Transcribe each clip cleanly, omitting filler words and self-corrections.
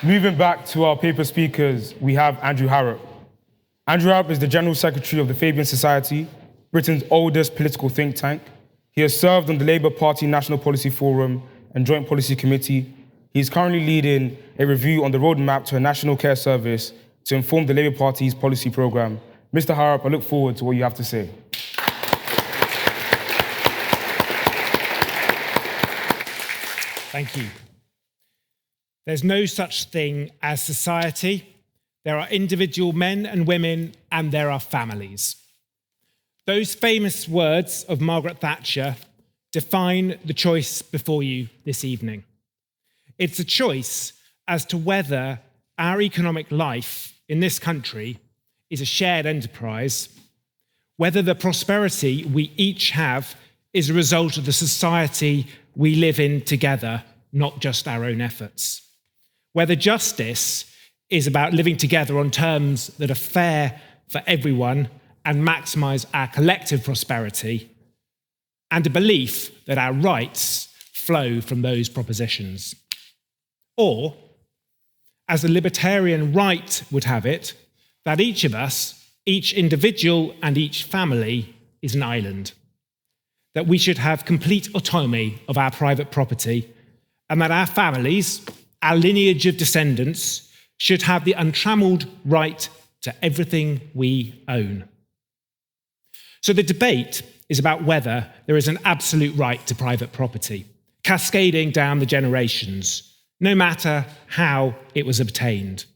Moving back to our paper speakers, we have Andrew Harrop. Andrew Harrop is the General Secretary of the Fabian Society, Britain's oldest political think tank. He has served on the Labour Party National Policy Forum and Joint Policy Committee. He is currently leading a review on the roadmap to a national care service to inform the Labour Party's policy programme. Mr. Harrop, I look forward to what you have to say. Thank you. There's no such thing as society. There are individual men and women, and there are families. Those famous words of Margaret Thatcher define the choice before you this evening. It's a choice as to whether our economic life in this country is a shared enterprise, whether the prosperity we each have is a result of the society we live in together, not just our own efforts. Whether justice is about living together on terms that are fair for everyone and maximise our collective prosperity, and a belief that our rights flow from those propositions. Or, as the libertarian right would have it, that each of us, each individual and each family is an island. That we should have complete autonomy of our private property, and that our families, our lineage of descendants, should have the untrammelled right to everything we own. So the debate is about whether there is an absolute right to private property, cascading down the generations, no matter how it was obtained.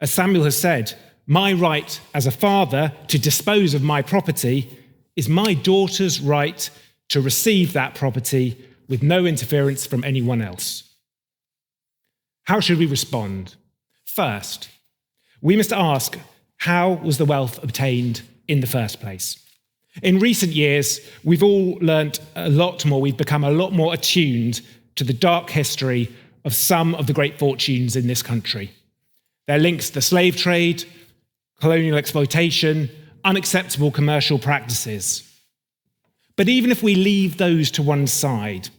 As Samuel has said, my right as a father to dispose of my property is my daughter's right to receive that property with no interference from anyone else. How should we respond? First, we must ask, how was the wealth obtained in the first place? In recent years, we've all learnt a lot more. We've become a lot more attuned to the dark history of some of the great fortunes in this country. Their links to the slave trade, colonial exploitation, unacceptable commercial practices. But even if we leave those to one side,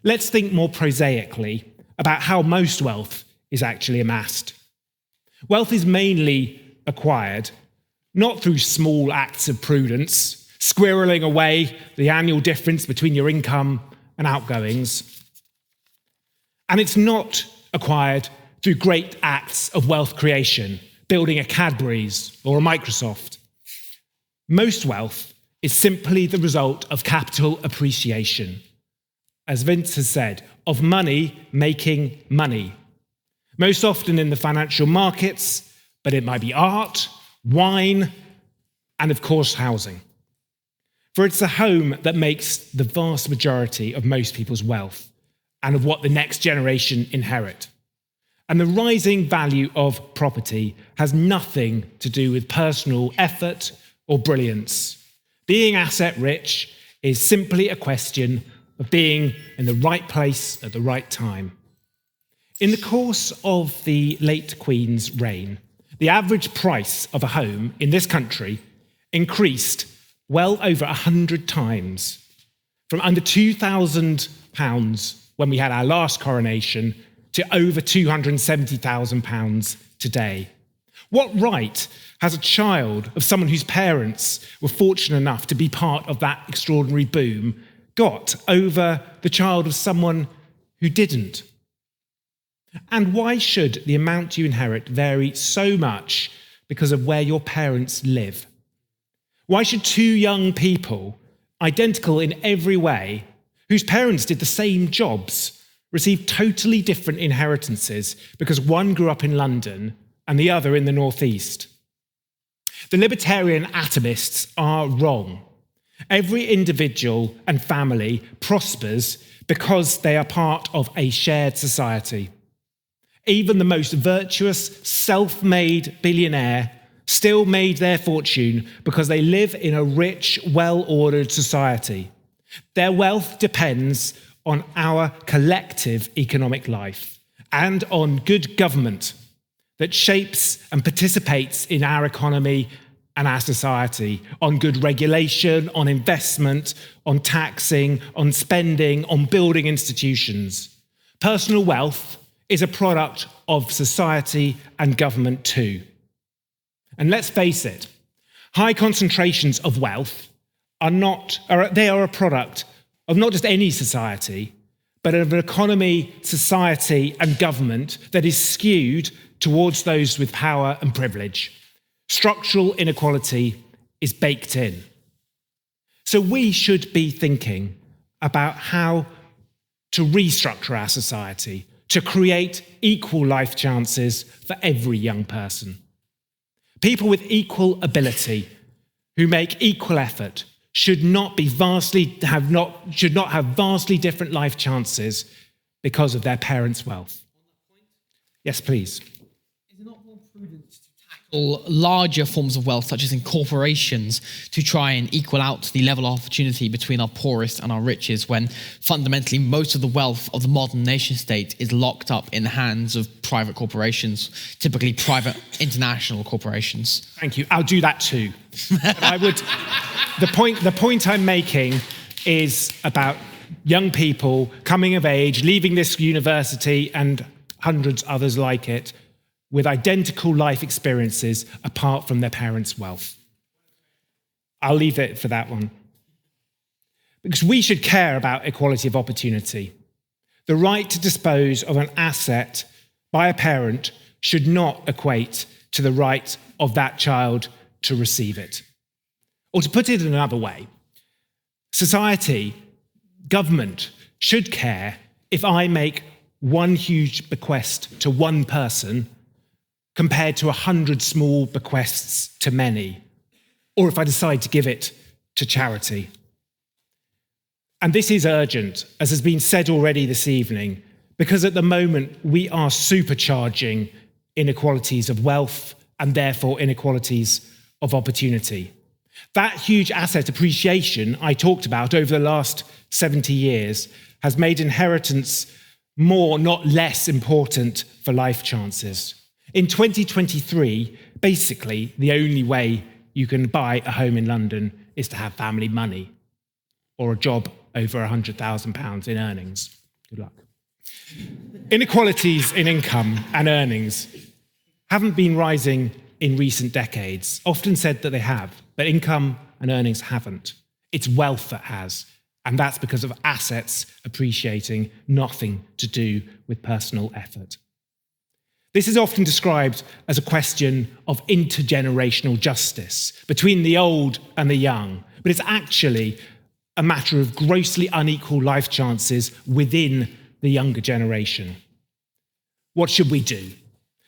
let's think more prosaically about how most wealth is actually amassed. Wealth is mainly acquired, not through small acts of prudence, squirreling away the annual difference between your income and outgoings. And it's not acquired through great acts of wealth creation, building a Cadbury's or a Microsoft. Most wealth is simply the result of capital appreciation. As Vince has said, of money making money. Most often in the financial markets, but it might be art, wine, and of course housing. For it's the home that makes the vast majority of most people's wealth and of what the next generation inherit. And the rising value of property has nothing to do with personal effort or brilliance. Being asset rich is simply a question of being in the right place at the right time. In the course of the late Queen's reign, the average price of a home in this country increased well over 100 times, from under £2,000 when we had our last coronation to over £270,000 today. What right has a child of someone whose parents were fortunate enough to be part of that extraordinary boom got over the child of someone who didn't? And why should the amount you inherit vary so much because of where your parents live? Why should two young people, identical in every way, whose parents did the same jobs, receive totally different inheritances because one grew up in London and the other in the northeast? The libertarian atomists are wrong. Every individual and family prospers because they are part of a shared society. Even the most virtuous, self-made billionaire still made their fortune because they live in a rich, well-ordered society. Their wealth depends on our collective economic life and on good government that shapes and participates in our economy and our society, on good regulation, on investment, on taxing, on spending, on building institutions. Personal wealth is a product of society and government too. And let's face it, high concentrations of wealth are a product of not just any society, but of an economy, society, and government that is skewed towards those with power and privilege. Structural inequality is baked in. So we should be thinking about how to restructure our society to create equal life chances for every young person. People with equal ability who make equal effort should not have vastly different life chances because of their parents' wealth. Yes, please. Is it not more prudent to tackle larger forms of wealth, such as in corporations, to try and equal out the level of opportunity between our poorest and our richest, when fundamentally most of the wealth of the modern nation state is locked up in the hands of private corporations, typically private international corporations? Thank you. I'll do that too. But the point I'm making is about young people coming of age, leaving this university and hundreds others like it, with identical life experiences apart from their parents' wealth. I'll leave it for that one. Because we should care about equality of opportunity. The right to dispose of an asset by a parent should not equate to the right of that child to receive it. Or to put it another way, society, government should care if I make one huge bequest to one person compared to 100 small bequests to many, or if I decide to give it to charity. And this is urgent, as has been said already this evening, because at the moment we are supercharging inequalities of wealth and therefore inequalities of opportunity. That huge asset appreciation I talked about over the last 70 years has made inheritance more, not less important for life chances. In 2023, basically, the only way you can buy a home in London is to have family money or a job over £100,000 in earnings. Good luck. Inequalities in income and earnings haven't been rising in recent decades, often said that they have, but income and earnings haven't. It's wealth that has, and that's because of assets appreciating, nothing to do with personal effort. This is often described as a question of intergenerational justice between the old and the young, but it's actually a matter of grossly unequal life chances within the younger generation. What should we do?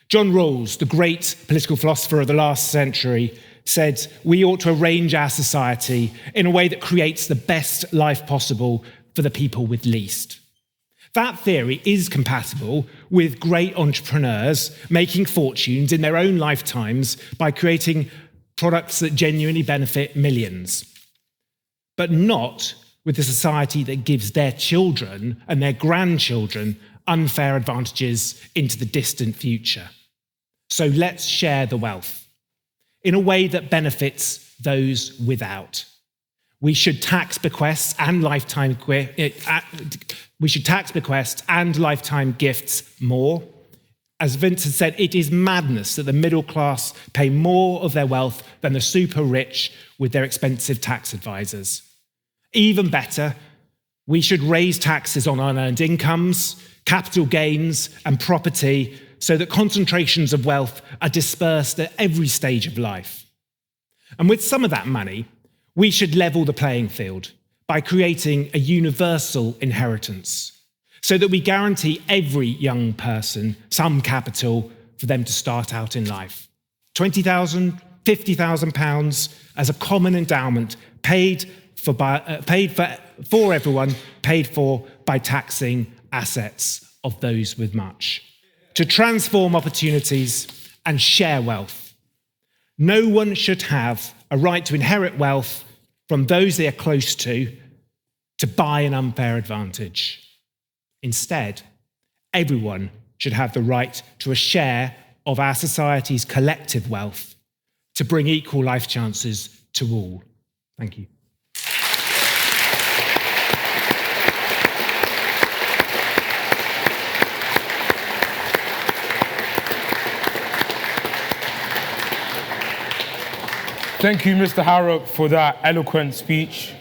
John Rawls, the great political philosopher of the last century, said we ought to arrange our society in a way that creates the best life possible for the people with least. That theory is compatible with great entrepreneurs making fortunes in their own lifetimes by creating products that genuinely benefit millions, but not with a society that gives their children and their grandchildren unfair advantages into the distant future. So let's share the wealth in a way that benefits those without. We should tax bequests and lifetime gifts more. As Vince has said, it is madness that the middle class pay more of their wealth than the super rich with their expensive tax advisors. Even better, we should raise taxes on unearned incomes, capital gains, and property so that concentrations of wealth are dispersed at every stage of life. And with some of that money, we should level the playing field by creating a universal inheritance so that we guarantee every young person some capital for them to start out in life. £20,000, £50,000 as a common endowment paid for everyone, paid for by taxing assets of those with much. To transform opportunities and share wealth. No one should have a right to inherit wealth from those they are close to buy an unfair advantage. Instead, everyone should have the right to a share of our society's collective wealth to bring equal life chances to all. Thank you. Thank you, Mr. Harrop, for that eloquent speech.